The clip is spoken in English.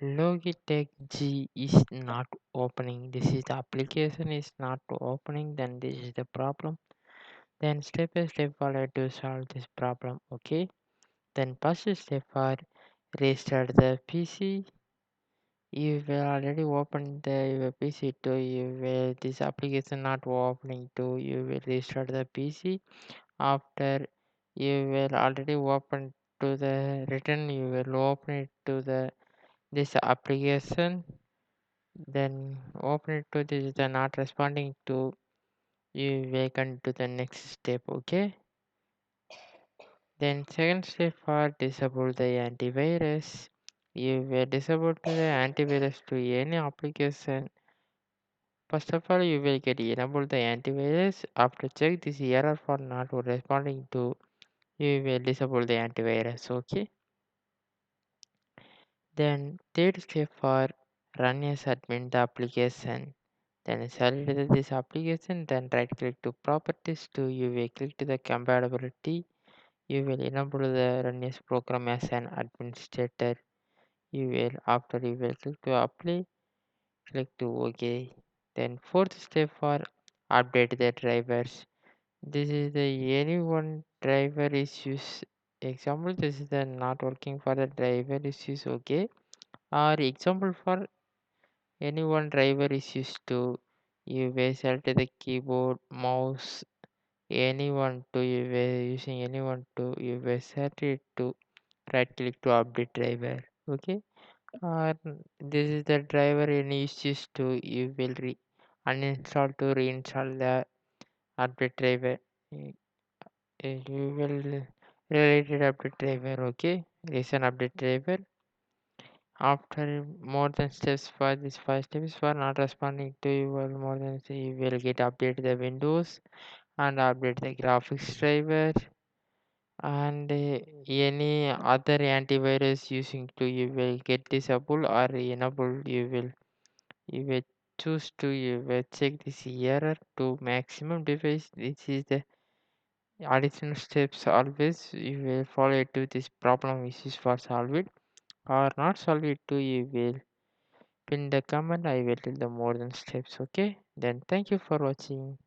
Logitech G is not opening. This is the application is not opening. Then this is the problem. Then step by step follow to solve this problem. Okay. Then first step for restart the PC. You will already open the your PC to you will this application not opening to you will restart the PC. After you will already open to the return you will open it to the this application, then open it to this the not responding to you will come to the next step. Okay, then second step for disable the antivirus. You will disable to the antivirus to any application. First of all, you will get enable the antivirus. After check this error for not responding to, you will disable the antivirus. Okay. Then third step for run as admin the application. Then select this application. Then right click to properties to you will click to the compatibility. You will enable the run as program as an administrator. You will after you will click to apply. Click to OK. Then fourth step for update the drivers. This is the any one driver issues. Example, this is the not working for the driver issues. Okay. Or example for any one driver issues to you will select the keyboard, mouse, anyone to you were using anyone to you were set it to right click to update driver. Okay. Or this is the driver any issues to you will uninstall to reinstall the update driver. You will related update driver. Okay, recent update driver. After more than steps for this first step is for not responding to you will more than you will get update the windows and update the graphics driver and any other antivirus using to you will get disabled or enable you will choose to you will check this error to maximum device. This is the additional steps always you will follow to this problem issues for solve it or not solve it to you will pin the comment. I will tell the more than steps. Okay, then thank you for watching.